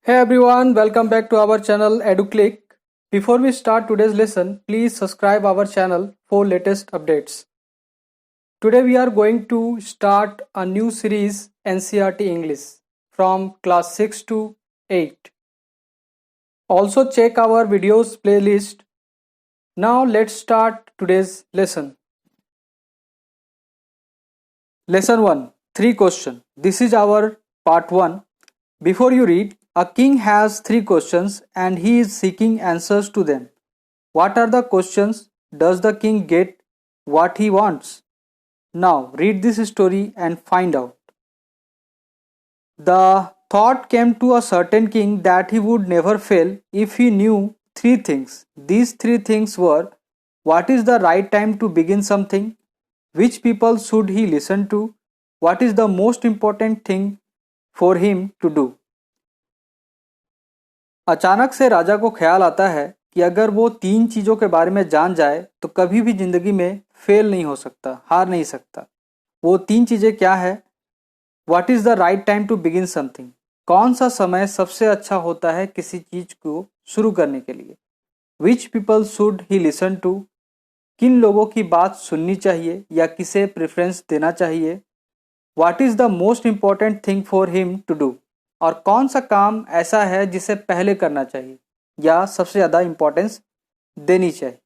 Hey everyone, welcome back to our channel EduClick. Before we start today's lesson, please subscribe our channel for latest updates. Today we are going to start a new series NCERT English from class 6 to 8. Also check our videos playlist. Now let's start today's lesson. Lesson 1, 3 questions. This is our part 1. Before you read, a king has 3 questions and he is seeking answers to them. What are the questions? Does the king get what he wants? Now read this story and find out. The thought came to a certain king that he would never fail if he knew 3 things. These 3 things were: what is the right time to begin something? Which people should he listen to? What is the most important thing for him to do? अचानक से राजा को ख्याल आता है कि अगर वो 3 चीज़ों के बारे में जान जाए तो कभी भी ज़िंदगी में फेल नहीं हो सकता, हार नहीं सकता। वो 3 चीज़ें क्या है? What is the right time to begin something, कौन सा समय सबसे अच्छा होता है किसी चीज़ को शुरू करने के लिए? Which people should he listen to, किन लोगों की बात सुननी चाहिए या किसे प्रेफरेंस देना चाहिए? What is the most important thing for him to do, और कौन सा काम ऐसा है जिसे पहले करना चाहिए या सबसे ज़्यादा इम्पोर्टेंस देनी चाहिए?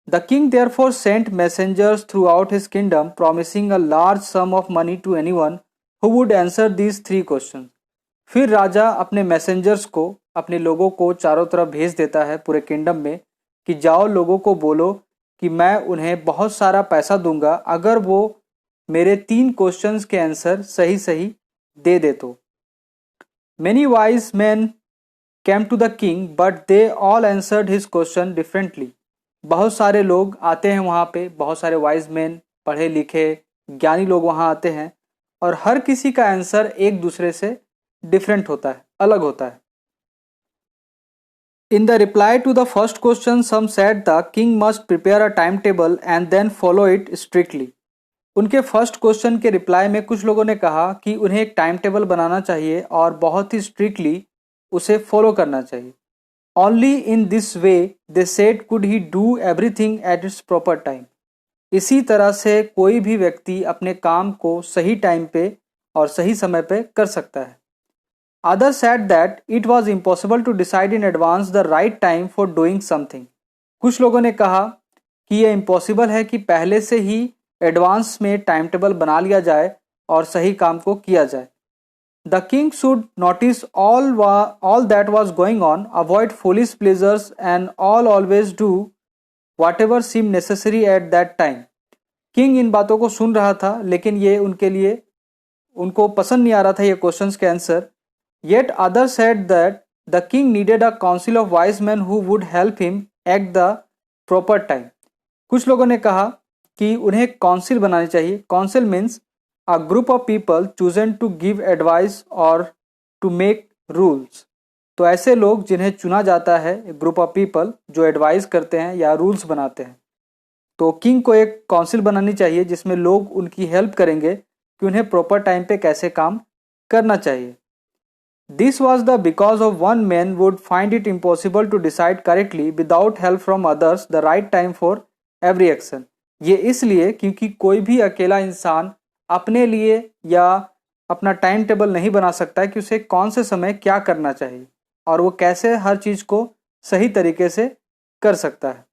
The king therefore sent messengers throughout his kingdom promising a large sum of money to anyone who would answer these 3 question. फिर राजा अपने मैसेंजर्स को, अपने लोगों को चारों तरफ भेज देता है पूरे किंगडम में कि जाओ लोगों को बोलो कि मैं उन्हें बहुत सारा पैसा दूंगा अगर वो मेरे 3 क्वेश्चंस के आंसर सही सही दे दे तो। Many wise men came to the king, but they all answered his question differently. बहुत सारे लोग आते हैं वहाँ पे, बहुत सारे वाइज मैन, पढ़े लिखे ज्ञानी लोग वहाँ आते हैं और हर किसी का आंसर एक दूसरे से डिफरेंट होता है, अलग होता है। In the reply to the first question, some said the king must prepare a timetable and then follow it strictly. उनके फर्स्ट क्वेश्चन के रिप्लाई में कुछ लोगों ने कहा कि उन्हें एक टाइम टेबल बनाना चाहिए और बहुत ही स्ट्रिक्टली उसे फॉलो करना चाहिए। Only in this way they said could he do everything at its proper time. इसी तरह से कोई भी व्यक्ति अपने काम को सही टाइम पे और सही समय पे कर सकता है। Other said that it was impossible to decide in advance the right time for doing something. कुछ लोगों ने कहा कि यह इम्पॉसिबल है कि पहले से ही एडवांस में टाइम टेबल बना लिया जाए और सही काम को किया जाए। The king should notice all that was going on, avoid foolish pleasures and always do whatever seem necessary at that time. King इन बातों को सुन रहा था लेकिन ये उनके लिए उनको पसंद नहीं आ रहा था ये क्वेश्चंस के answer. Yet other said that the king needed a council of wise man who would help him at the proper time. कुछ लोगों ने कहा कि उन्हें काउंसिल बनानी चाहिए। Council means a group of people chosen to give advice और to make rules. तो ऐसे लोग जिन्हें चुना जाता है, ग्रुप ऑफ पीपल जो एडवाइस करते हैं या रूल्स बनाते हैं। तो किंग को एक काउंसिल बनानी चाहिए जिसमें लोग उनकी हेल्प करेंगे कि उन्हें प्रॉपर टाइम पे कैसे काम करना चाहिए। This was the because of one man would find it impossible to decide correctly without help from others the right time for every action. ये इसलिए क्योंकि कोई भी अकेला इंसान अपने लिए या अपना टाइम टेबल नहीं बना सकता है कि उसे कौन से समय क्या करना चाहिए और वो कैसे हर चीज़ को सही तरीके से कर सकता है।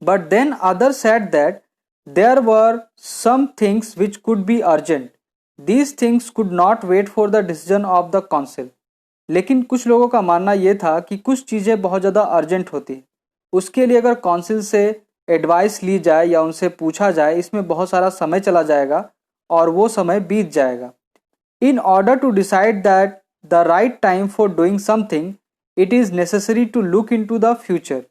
But then other said that there were some things which could be urgent, these things could not wait for the decision of the council. लेकिन कुछ लोगों का मानना ये था कि कुछ चीज़ें बहुत ज़्यादा अर्जेंट होती हैं, उसके लिए अगर काउंसिल से एडवाइस ली जाए या उनसे पूछा जाए इसमें बहुत सारा समय चला जाएगा और वो समय बीत जाएगा। In order to decide that the right time for doing something it is necessary to look into the future.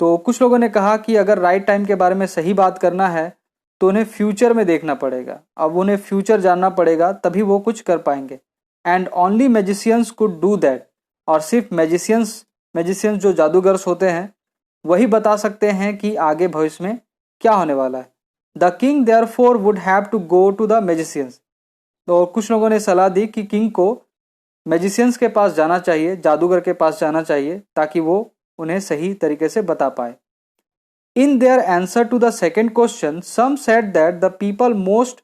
तो कुछ लोगों ने कहा कि अगर राइट टाइम के बारे में सही बात करना है तो उन्हें फ्यूचर में देखना पड़ेगा। अब उन्हें फ्यूचर जानना पड़ेगा तभी वो कुछ कर पाएंगे। And only magicians could do that, और सिर्फ मैजिशियंस जो जादूगर्स होते हैं वही बता सकते हैं कि आगे भविष्य में क्या होने वाला है। The king therefore would have to go to the magicians. तो कुछ लोगों ने सलाह दी कि किंग को मैजिशियंस के पास जाना चाहिए, जादूगर के पास जाना चाहिए, ताकि वो उन्हें सही तरीके से बता पाए। In their answer to the second question some said that the people most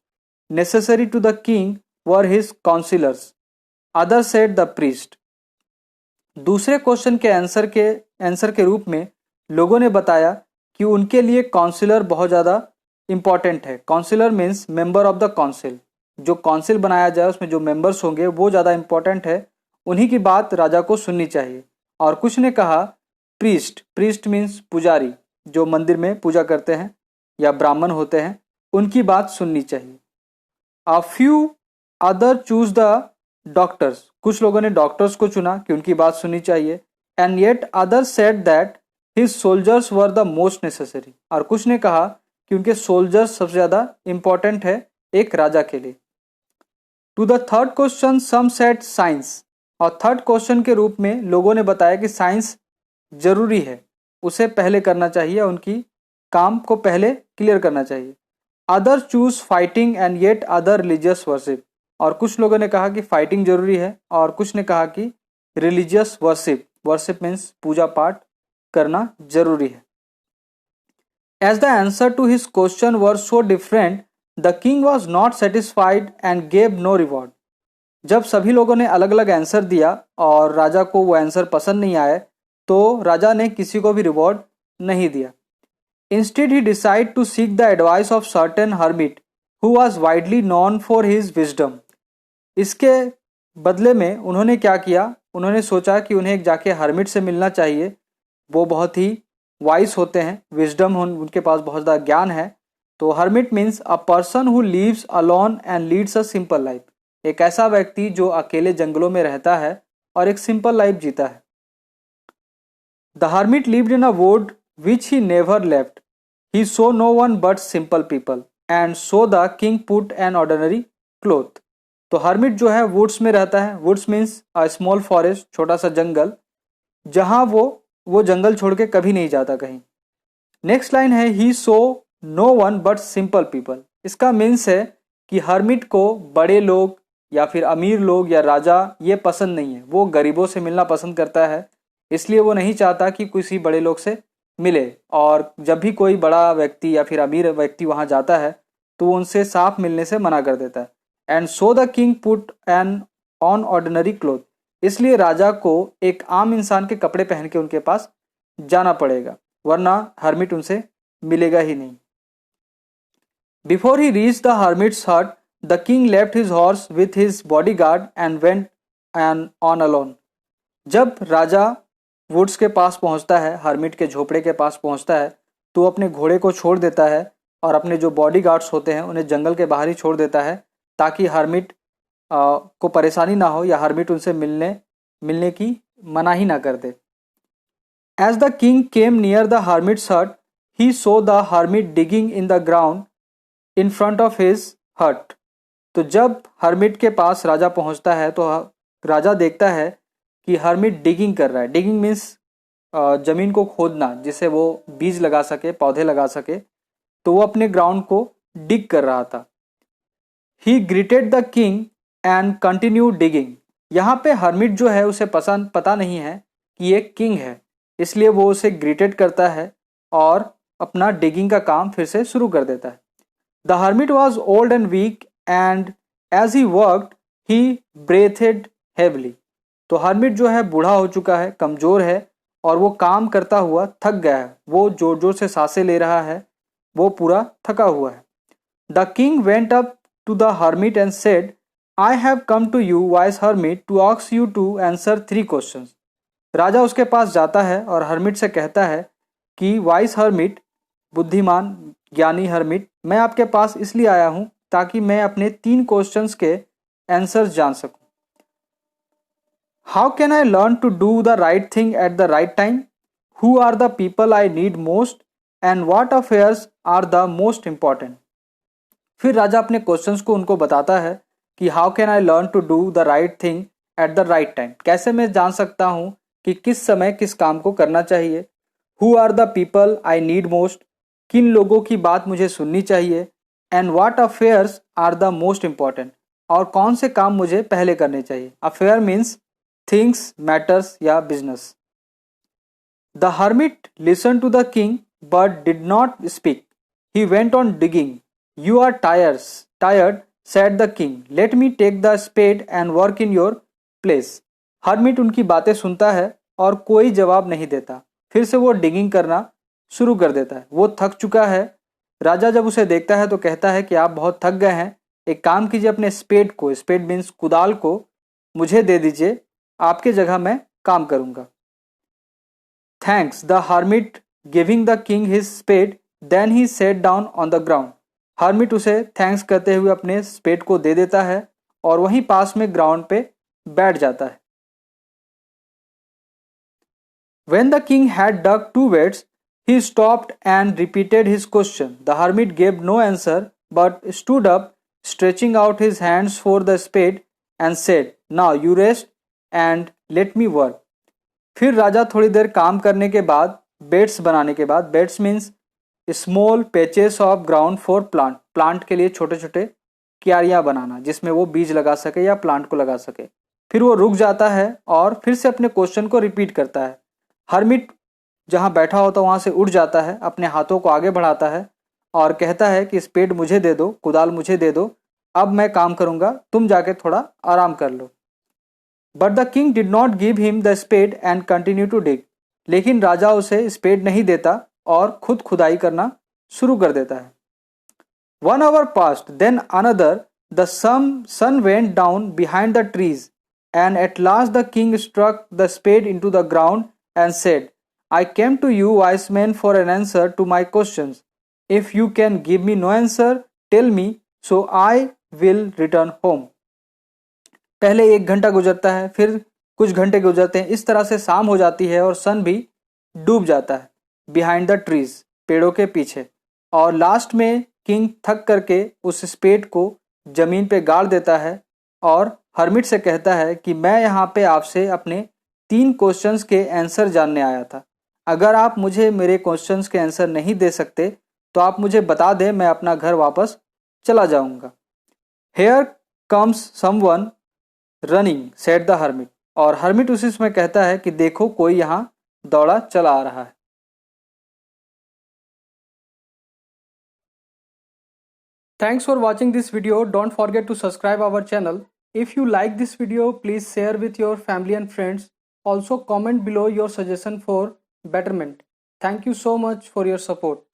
necessary to the king were his councillors, other said the priest. दूसरे क्वेश्चन के आंसर के रूप में लोगों ने बताया कि उनके लिए काउंसिलर बहुत ज़्यादा इंपॉर्टेंट है। Councillor means member of the council, जो काउंसिल बनाया जाए उसमें जो मेंबर्स होंगे वो ज़्यादा इंपॉर्टेंट है, उन्हीं की बात राजा को सुननी चाहिए। और कुछ ने कहा प्रीस्ट मीन्स पुजारी, जो मंदिर में पूजा करते हैं या ब्राह्मण होते हैं, उनकी बात सुननी चाहिए। A few other choose the doctors, कुछ लोगों ने डॉक्टर्स को चुना कि उनकी बात सुननी चाहिए। And yet other said that his soldiers were the most necessary, और कुछ ने कहा कि उनके सोल्जर्स सबसे ज़्यादा इंपॉर्टेंट है एक राजा के लिए। To the third question some said science, और थर्ड क्वेश्चन के रूप में लोगों ने बताया कि साइंस जरूरी है, उसे पहले करना चाहिए, उनकी काम को पहले क्लियर करना चाहिए। Other choose fighting and yet other religious worship, और कुछ लोगों ने कहा कि फाइटिंग जरूरी है और कुछ ने कहा कि रिलीजियस वर्शिप मीन्स पूजा पाठ करना जरूरी है। As the answer to his question were so different the king was not satisfied and gave no reward. जब सभी लोगों ने अलग अलग आंसर दिया और राजा को वो आंसर पसंद नहीं आए, तो राजा ने किसी को भी रिवॉर्ड नहीं दिया। Instead he decide to seek the advice of certain hermit who was widely known for his wisdom. इसके बदले में उन्होंने क्या किया, उन्होंने सोचा कि उन्हें जाके हर्मिट से मिलना चाहिए, वो बहुत ही वाइस होते हैं, विजडम उनके पास बहुत ज़्यादा ज्ञान है। तो hermit means a person who leaves alone and leads a simple life, एक ऐसा व्यक्ति जो अकेले जंगलों में रहता है और एक सिंपल लाइफ जीता है। The hermit lived in a wood which he never left, he saw no one but simple people and so the king put an ordinary cloth. तो हर्मिट जो है वुड्स में रहता है, woods means a small forest, छोटा सा जंगल, जहां वो जंगल छोड़ के कभी नहीं जाता कहीं। नेक्स्ट लाइन है he saw no one but simple people. इसका मीन्स है कि हर्मिट को बड़े लोग या फिर अमीर लोग या राजा ये पसंद नहीं है, वो गरीबों से मिलना पसंद करता है, इसलिए वो नहीं चाहता कि किसी बड़े लोग से मिले। और जब भी कोई बड़ा व्यक्ति या फिर अमीर व्यक्ति वहां जाता है तो वो उनसे साफ मिलने से मना कर देता है। And so the king put an on ordinary cloth, इसलिए राजा को एक आम इंसान के कपड़े पहन के उनके पास जाना पड़ेगा, वरना हर्मिट उनसे मिलेगा ही नहीं। Before he reach the hermit's hut the king left his horse with his bodyguard and went an on alone. जब राजा वुड्स के पास पहुंचता है, हर्मिट के झोपड़े के पास पहुंचता है, तो अपने घोड़े को छोड़ देता है और अपने जो बॉडीगार्ड्स होते हैं उन्हें जंगल के बाहर ही छोड़ देता है, ताकि हर्मिट को परेशानी ना हो या हर्मिट उनसे मिलने की मनाही ना कर दे। As the king came near the hermit's hut he saw the hermit digging in the ground in front of his hut. तो जब हर्मिट के पास राजा पहुंचता है तो राजा देखता है कि हर्मिट डिगिंग कर रहा है। डिगिंग मीन्स जमीन को खोदना, जिससे वो बीज लगा सके, पौधे लगा सके, तो वो अपने ग्राउंड को डिग कर रहा था। ही greeted the king and continue digging. यहाँ पे हर्मिट जो है उसे पता नहीं है कि ये किंग है, इसलिए वो उसे ग्रीटेड करता है और अपना डिगिंग का काम फिर से शुरू कर देता है। The hermit was old and weak and as he worked he breathed heavily. तो हर्मिट जो है बूढ़ा हो चुका है, कमजोर है, और वो काम करता हुआ थक गया है, वो जोर जोर से सांसें ले रहा है, वो पूरा थका हुआ है। The king went up to the hermit and said, I have come to you, wise hermit, to ask you to answer 3 questions. राजा उसके पास जाता है और हर्मिट से कहता है कि वाइस हर्मिट, बुद्धिमान ज्ञानी हर्मिट, मैं आपके पास इसलिए आया हूं ताकि मैं अपने 3 क्वेश्चंस के आंसर्स जान सकूं। How can I learn to do the right thing at the right time? Who are the people I need most? And what affairs are the most important? फिर राजा अपने क्वेश्चंस को उनको बताता है कि how can I learn to do the right thing at the right time, कैसे मैं जान सकता हूँ कि किस समय किस काम को करना चाहिए। Who are the people I need most, किन लोगों की बात मुझे सुननी चाहिए। And what affairs are the most important, और कौन से काम मुझे पहले करने चाहिए। अफेयर मीन्स थिंग्स, मैटर्स या business. The hermit listen to the king but did not speak. He went on digging. You are tired said the king. Let me take the spade and work in your place. Hermit उनकी बातें सुनता है और कोई जवाब नहीं देता। फिर से वो डिगिंग करना शुरू कर देता है। वो थक चुका है। राजा जब उसे देखता है तो कहता है कि आप बहुत थक गए हैं, एक काम कीजिए, अपने स्पेड को, स्पेड मीन्स कुदाल को, मुझे दे दीजिए, आपके जगह मैं काम करूंगा। Thanks the hermit giving the king his spade, then he sat down on the ground. Hermit उसे थैंक्स करते हुए अपने स्पेड को दे देता है और वहीं पास में ग्राउंड पे बैठ जाता है। When the king had dug 2 wells, he stopped and repeated his question. The hermit gave no answer but stood up, stretching out his hands for the spade and said, "Now you rest and let me work." फिर राजा थोड़ी देर काम करने के बाद, beds बनाने के बाद, beds means small patches of ground for plant, plant के लिए छोटे छोटे क्यारियां बनाना जिसमें वो बीज लगा सके या प्लांट को लगा सके। फिर वो रुक जाता है और फिर से अपने क्वेश्चन को रिपीट करता है। हर्मिट जहां बैठा होता वहां से उठ जाता है, अपने हाथों को आगे बढ़ाता है और कहता है कि स्पेड मुझे दे दो, कुदाल मुझे दे दो, अब मैं काम करूंगा, तुम जाके थोड़ा आराम कर लो। But the king did not give him the spade and continue to dig. लेकिन राजा उसे स्पेड नहीं देता और खुद खुदाई करना शुरू कर देता है। 1 hour passed, then another. The sun went down behind the trees, and at last the king struck the spade into the ground and said, "I came to you, wise men, for an answer to my questions. If you can give me no answer, tell me, so I will return home." पहले 1 घंटा गुजरता है, फिर कुछ घंटे गुजरते हैं, इस तरह से शाम हो जाती है और सन भी डूब जाता है बिहाइंड द ट्रीज, पेड़ों के पीछे। और लास्ट में किंग थक करके उस स्पेड को जमीन पे गाड़ देता है और हर्मिट से कहता है कि मैं यहाँ पे आपसे अपने 3 क्वेश्चंस के आंसर जानने आया था। अगर आप मुझे मेरे क्वेश्चंस के आंसर नहीं दे सकते तो आप मुझे बता दें, मैं अपना घर वापस चला जाऊंगा। Here comes someone running, said the hermit. और हर्मिट उसी समय कहता है कि देखो कोई यहाँ दौड़ा चला आ रहा है। Thanks for watching this video. Don't forget to subscribe our channel. If you like this video, please share with your family and friends. Also comment below your suggestion for betterment. Thank you so much for your support.